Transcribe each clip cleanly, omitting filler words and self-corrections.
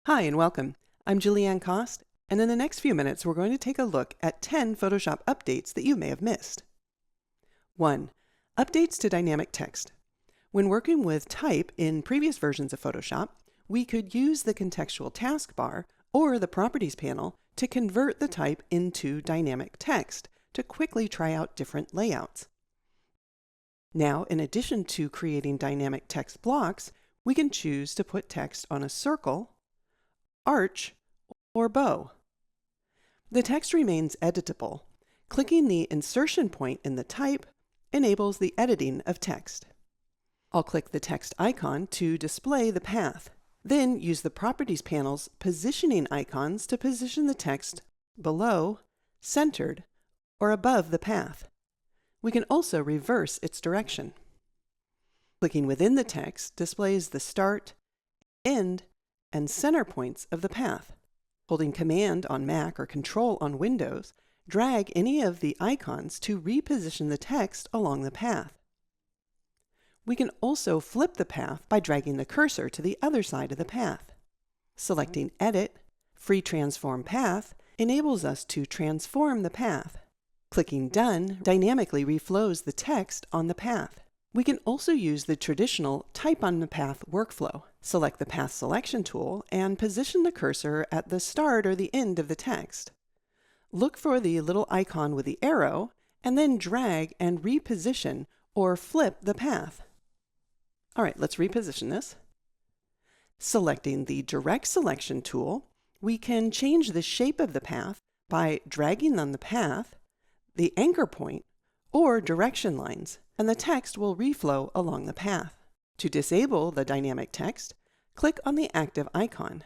Hi and welcome. I'm Julieanne Cost, and in the next few minutes we're going to take a look at 10 Photoshop updates that you may have missed. 1. Updates to dynamic text. When working with type in previous versions of Photoshop, we could use the contextual taskbar or the properties panel to convert the type into dynamic text to quickly try out different layouts. Now, in addition to creating dynamic text blocks, we can choose to put text on a circle, arch, or bow. The text remains editable. Clicking the insertion point in the type enables the editing of text. I'll click the text icon to display the path. Then use the Properties panel's positioning icons to position the text below, centered, or above the path. We can also reverse its direction. Clicking within the text displays the start, end, and center points of the path. Holding Command on Mac or Control on Windows, drag any of the icons to reposition the text along the path. We can also flip the path by dragging the cursor to the other side of the path. Selecting Edit, Free Transform Path enables us to transform the path. Clicking Done dynamically reflows the text on the path. We can also use the traditional Type on the Path workflow. Select the Path Selection tool and position the cursor at the start or the end of the text. Look for the little icon with the arrow and then drag and reposition or flip the path. All right, let's reposition this. Selecting the Direct Selection tool, we can change the shape of the path by dragging on the path, the anchor point, or direction lines, and the text will reflow along the path. To disable the dynamic text, click on the active icon.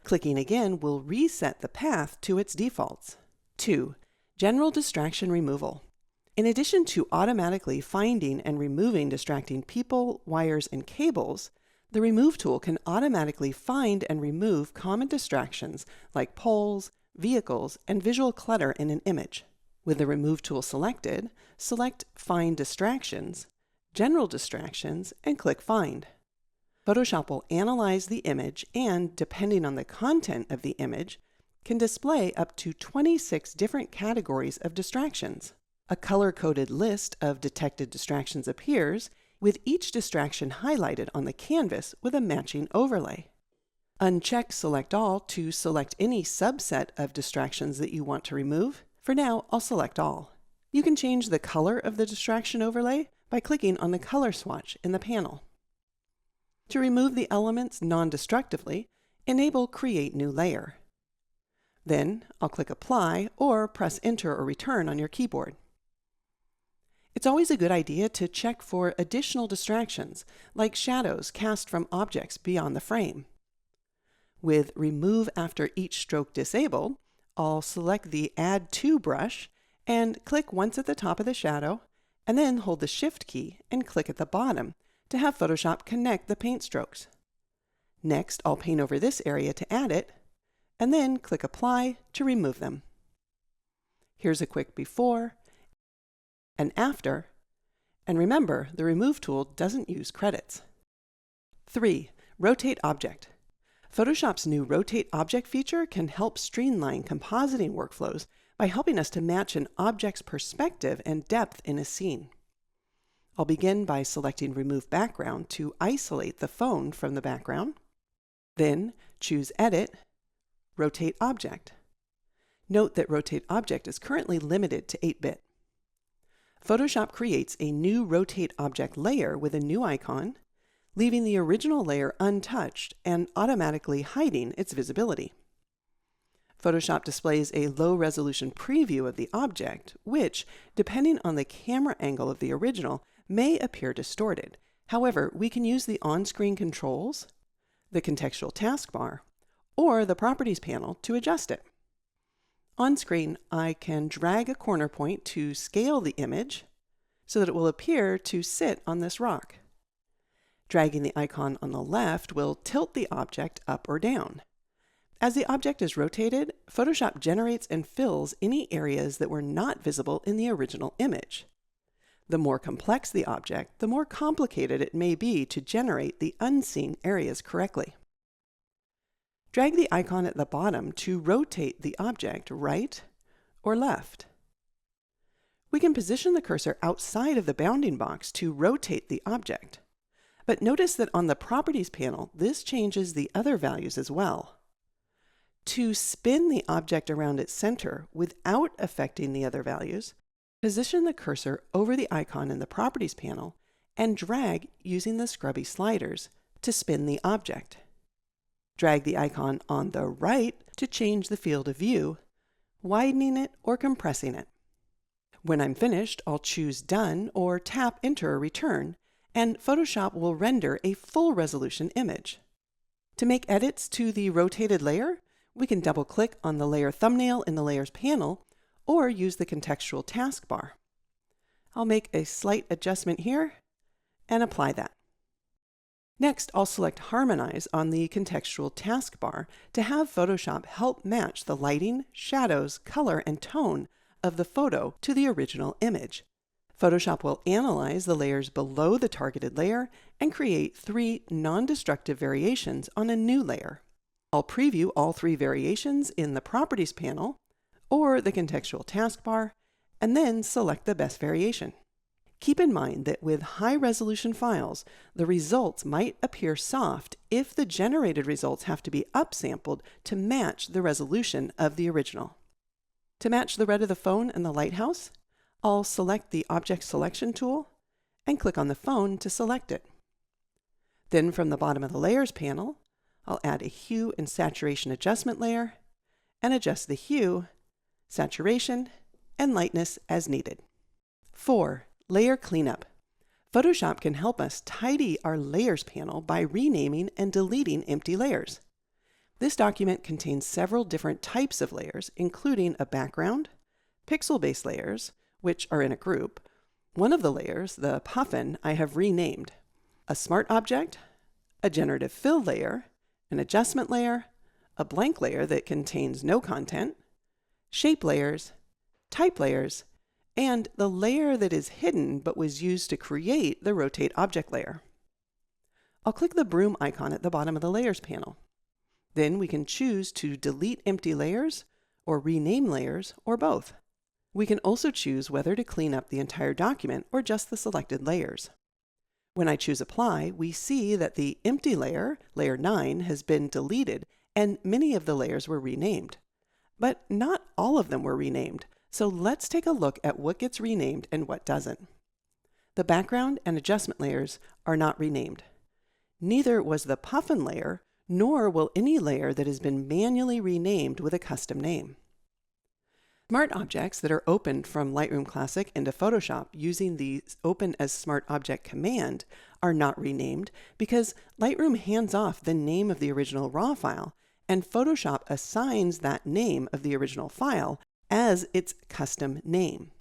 Clicking again will reset the path to its defaults. 2. General Distraction Removal. In addition to automatically finding and removing distracting people, wires, and cables, the Remove tool can automatically find and remove common distractions like poles, vehicles, and visual clutter in an image. With the Remove tool selected, select Find Distractions, General Distractions, and click Find. Photoshop will analyze the image and, depending on the content of the image, can display up to 26 different categories of distractions. A color-coded list of detected distractions appears, with each distraction highlighted on the canvas with a matching overlay. Uncheck Select All to select any subset of distractions that you want to remove. For now, I'll select all. You can change the color of the distraction overlay by clicking on the color swatch in the panel. To remove the elements non-destructively, enable Create New Layer. Then I'll click Apply or press Enter or Return on your keyboard. It's always a good idea to check for additional distractions, like shadows cast from objects beyond the frame. With Remove After Each Stroke disabled, I'll select the Add To brush and click once at the top of the shadow, and then hold the Shift key and click at the bottom to have Photoshop connect the paint strokes. Next, I'll paint over this area to add it, and then click Apply to remove them. Here's a quick before and after, and remember, the Remove tool doesn't use credits. 3. Rotate Object. Photoshop's new Rotate Object feature can help streamline compositing workflows by helping us to match an object's perspective and depth in a scene. I'll begin by selecting Remove Background to isolate the phone from the background. Then choose Edit, Rotate Object. Note that Rotate Object is currently limited to 8-bit. Photoshop creates a new Rotate Object layer with a new icon, leaving the original layer untouched and automatically hiding its visibility. Photoshop displays a low-resolution preview of the object, which, depending on the camera angle of the original, may appear distorted. However, we can use the on-screen controls, the contextual taskbar, or the Properties panel to adjust it. On screen, I can drag a corner point to scale the image so that it will appear to sit on this rock. Dragging the icon on the left will tilt the object up or down. As the object is rotated, Photoshop generates and fills any areas that were not visible in the original image. The more complex the object, the more complicated it may be to generate the unseen areas correctly. Drag the icon at the bottom to rotate the object right or left. We can position the cursor outside of the bounding box to rotate the object. But notice that on the Properties panel, this changes the other values as well. To spin the object around its center without affecting the other values, position the cursor over the icon in the Properties panel and drag using the scrubby sliders to spin the object. Drag the icon on the right to change the field of view, widening it or compressing it. When I'm finished, I'll choose Done or tap Enter or Return, and Photoshop will render a full resolution image. To make edits to the rotated layer, we can double-click on the layer thumbnail in the Layers panel or use the contextual taskbar. I'll make a slight adjustment here and apply that. Next, I'll select Harmonize on the contextual taskbar to have Photoshop help match the lighting, shadows, color, and tone of the photo to the original image. Photoshop will analyze the layers below the targeted layer and create 3 non-destructive variations on a new layer. I'll preview all 3 variations in the Properties panel or the contextual taskbar, and then select the best variation. Keep in mind that with high-resolution files, the results might appear soft if the generated results have to be upsampled to match the resolution of the original. To match the red of the phone and the lighthouse, I'll select the Object Selection tool and click on the phone to select it. Then from the bottom of the Layers panel, I'll add a Hue and Saturation Adjustment layer and adjust the hue, saturation, and lightness as needed. 4. Layer Cleanup. Photoshop can help us tidy our Layers panel by renaming and deleting empty layers. This document contains several different types of layers, including a background, pixel-based layers, which are in a group. One of the layers, the puffin, I have renamed. A smart object, a generative fill layer, an adjustment layer, a blank layer that contains no content, shape layers, type layers, and the layer that is hidden but was used to create the Rotate Object layer. I'll click the broom icon at the bottom of the Layers panel. Then we can choose to delete empty layers or rename layers or both. We can also choose whether to clean up the entire document or just the selected layers. When I choose Apply, we see that the empty layer, layer 9, has been deleted and many of the layers were renamed. But not all of them were renamed, so let's take a look at what gets renamed and what doesn't. The background and adjustment layers are not renamed. Neither was the puffin layer, nor will any layer that has been manually renamed with a custom name. Smart objects that are opened from Lightroom Classic into Photoshop using the Open as Smart Object command are not renamed because Lightroom hands off the name of the original RAW file, and Photoshop assigns that name of the original file as its custom name.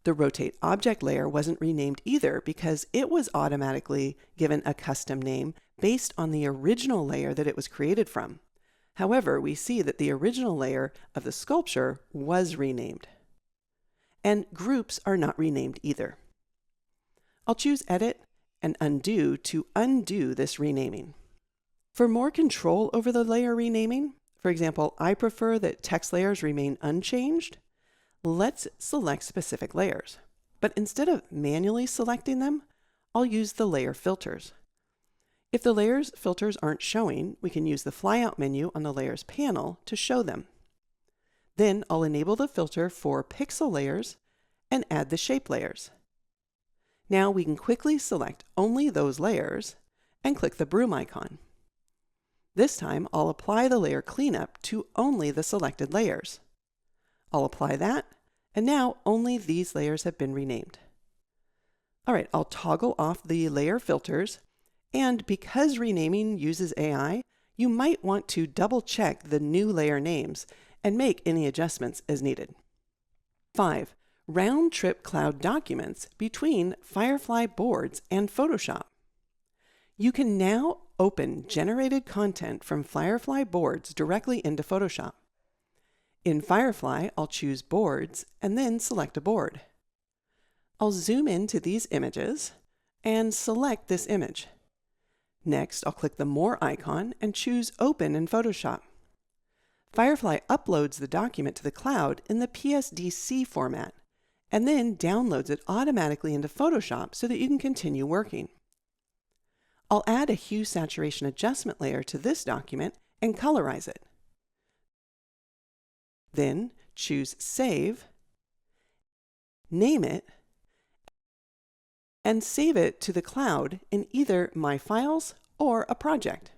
The Rotate Object layer wasn't renamed either because it was automatically given a custom name based on the original layer that it was created from. However, we see that the original layer of the sculpture was renamed. And groups are not renamed either. I'll choose Edit and Undo to undo this renaming. For more control over the layer renaming, for example, I prefer that text layers remain unchanged. Let's select specific layers. But instead of manually selecting them, I'll use the layer filters. If the layers filters aren't showing, we can use the flyout menu on the Layers panel to show them. Then I'll enable the filter for pixel layers and add the shape layers. Now we can quickly select only those layers and click the broom icon. This time I'll apply the layer cleanup to only the selected layers. I'll apply that, and now only these layers have been renamed. All right, I'll toggle off the layer filters, and because renaming uses AI, you might want to double check the new layer names and make any adjustments as needed. 5. Round-trip cloud documents between Firefly Boards and Photoshop. You can now open generated content from Firefly Boards directly into Photoshop. In Firefly, I'll choose Boards and then select a board. I'll zoom into these images and select this image. Next, I'll click the More icon and choose Open in Photoshop. Firefly uploads the document to the cloud in the PSDC format, and then downloads it automatically into Photoshop so that you can continue working. I'll add a hue saturation adjustment layer to this document and colorize it. Then choose Save, name it, and save it to the cloud in either My Files or a project.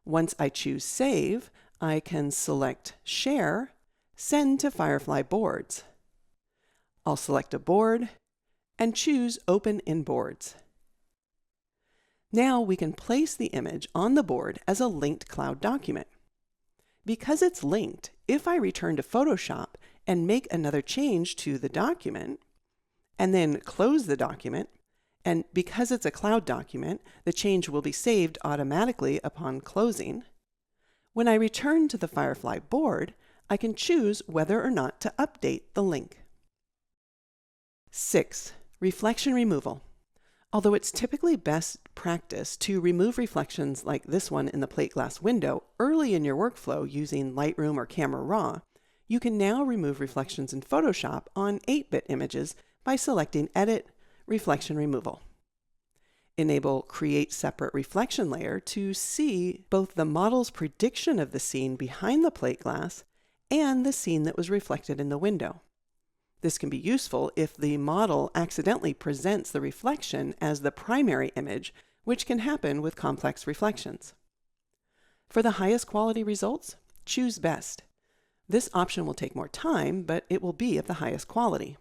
Once I choose Save, I can select Share, Send to Firefly Boards. I'll select a board and choose Open in Boards. Now we can place the image on the board as a linked cloud document. Because it's linked, if I return to Photoshop and make another change to the document, and then close the document, and because it's a cloud document, the change will be saved automatically upon closing. When I return to the Firefly board, I can choose whether or not to update the link. 6. Reflection removal. Although it's typically best practice to remove reflections like this one in the plate glass window early in your workflow using Lightroom or Camera Raw, you can now remove reflections in Photoshop on 8-bit images by selecting Edit, Reflection Removal. Enable Create Separate Reflection Layer to see both the model's prediction of the scene behind the plate glass and the scene that was reflected in the window. This can be useful if the model accidentally presents the reflection as the primary image, which can happen with complex reflections. For the highest quality results, choose Best. This option will take more time, but it will be of the highest quality.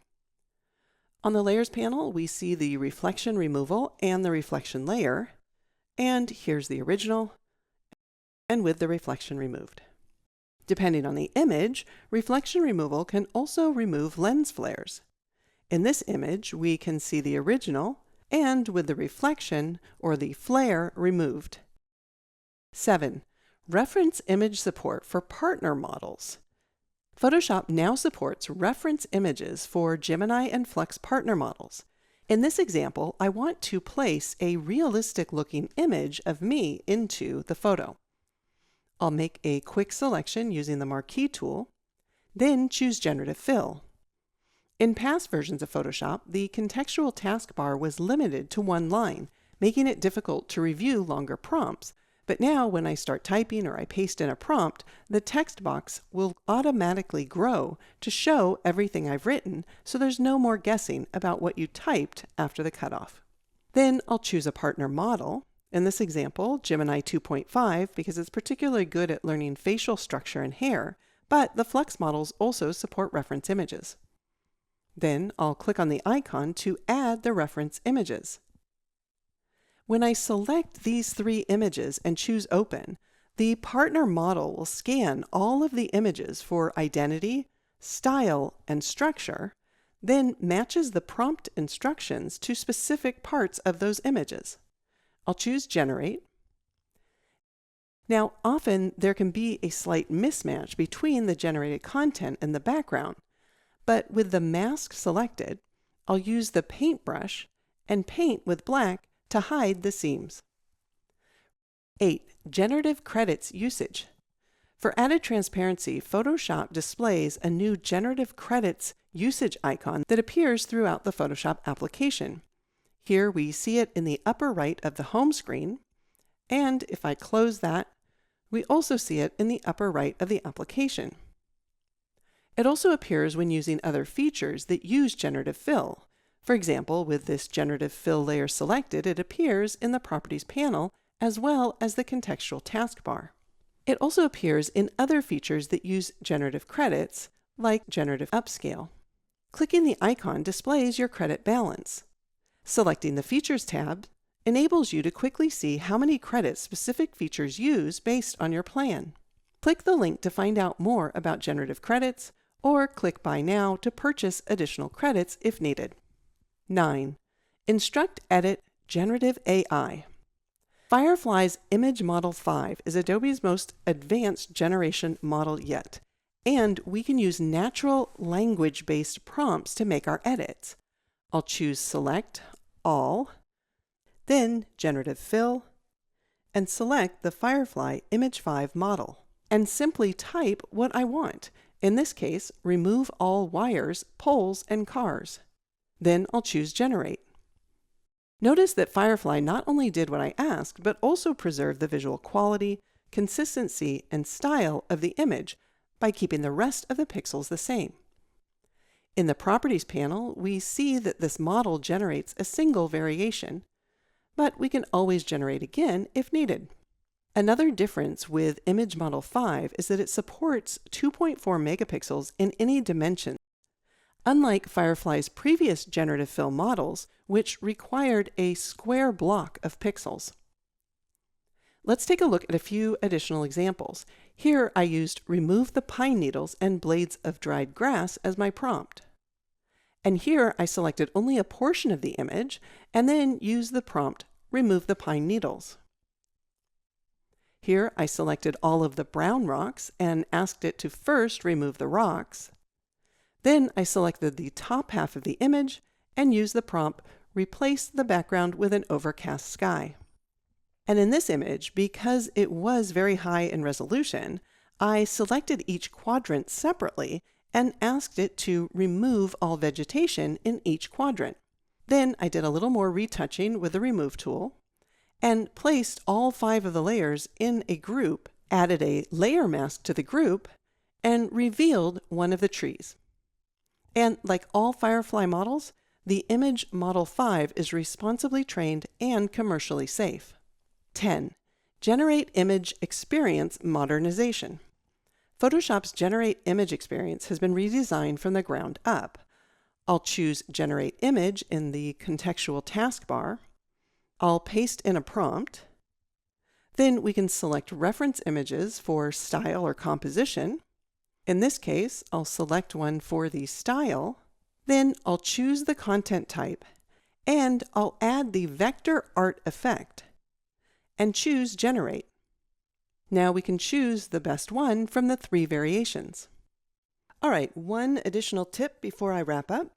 On the Layers panel, we see the reflection removal and the reflection layer, and here's the original, and with the reflection removed. Depending on the image, reflection removal can also remove lens flares. In this image, we can see the original and with the reflection or the flare removed. 7. Reference image support for partner models. Photoshop now supports reference images for Gemini and Flux partner models. In this example, I want to place a realistic-looking image of me into the photo. I'll make a quick selection using the Marquee tool, then choose Generative Fill. In past versions of Photoshop, the contextual taskbar was limited to one line, making it difficult to review longer prompts. But now when I start typing or I paste in a prompt, the text box will automatically grow to show everything I've written, so there's no more guessing about what you typed after the cutoff. Then I'll choose a partner model. In this example, Gemini 2.5, because it's particularly good at learning facial structure and hair, but the Flux models also support reference images. Then I'll click on the icon to add the reference images. When I select these 3 images and choose Open, the partner model will scan all of the images for identity, style, and structure, then matches the prompt instructions to specific parts of those images. I'll choose Generate. Now, often there can be a slight mismatch between the generated content and the background, but with the mask selected, I'll use the paintbrush and paint with black to hide the seams. 8. Generative Credits usage. For added transparency, Photoshop displays a new Generative Credits usage icon that appears throughout the Photoshop application. Here we see it in the upper right of the home screen, and if I close that, we also see it in the upper right of the application. It also appears when using other features that use Generative Fill. For example, with this Generative Fill layer selected, it appears in the Properties panel as well as the contextual taskbar. It also appears in other features that use Generative Credits, like Generative Upscale. Clicking the icon displays your credit balance. Selecting the Features tab enables you to quickly see how many credits specific features use based on your plan. Click the link to find out more about Generative Credits, or click Buy Now to purchase additional credits if needed. 9. Instruct Edit Generative AI. Firefly's Image Model 5 is Adobe's most advanced generation model yet, and we can use natural language-based prompts to make our edits. I'll choose Select All, then Generative Fill, and select the Firefly Image 5 model. and simply type what I want. In this case, remove all wires, poles, and cars. Then I'll choose Generate. Notice that Firefly not only did what I asked, but also preserved the visual quality, consistency, and style of the image by keeping the rest of the pixels the same. In the Properties panel, we see that this model generates a single variation, but we can always generate again if needed. Another difference with Image Model 5 is that it supports 2.4 megapixels in any dimension, unlike Firefly's previous generative fill models, which required a square block of pixels. Let's take a look at a few additional examples. Here I used remove the pine needles and blades of dried grass as my prompt. And here I selected only a portion of the image and then used the prompt remove the pine needles. Here I selected all of the brown rocks and asked it to first remove the rocks. Then I selected the top half of the image and used the prompt replace the background with an overcast sky. And in this image, because it was very high in resolution, I selected each quadrant separately and asked it to remove all vegetation in each quadrant. Then I did a little more retouching with the Remove tool and placed all 5 of the layers in a group, added a layer mask to the group, and revealed one of the trees. And like all Firefly models, the Image Model 5 is responsibly trained and commercially safe. 10. Generate Image Experience Modernization. Photoshop's Generate Image Experience has been redesigned from the ground up. I'll choose Generate Image in the contextual taskbar. I'll paste in a prompt. Then we can select reference images for style or composition. In this case, I'll select one for the style. Then I'll choose the content type, and I'll add the vector art effect and choose Generate. Now we can choose the best one from the 3 variations. All right, one additional tip before I wrap up.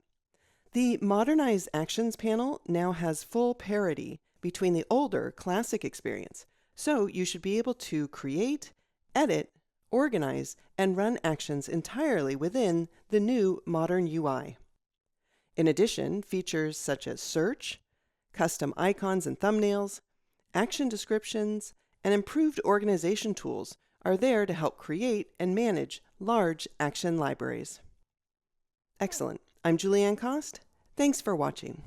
The Modernized Actions panel now has full parity between the older classic experience, so you should be able to create, edit, organize, and run actions entirely within the new modern UI. In addition, features such as search, custom icons and thumbnails, action descriptions, and improved organization tools are there to help create and manage large action libraries. Excellent. I'm Julieanne Cost. Thanks for watching.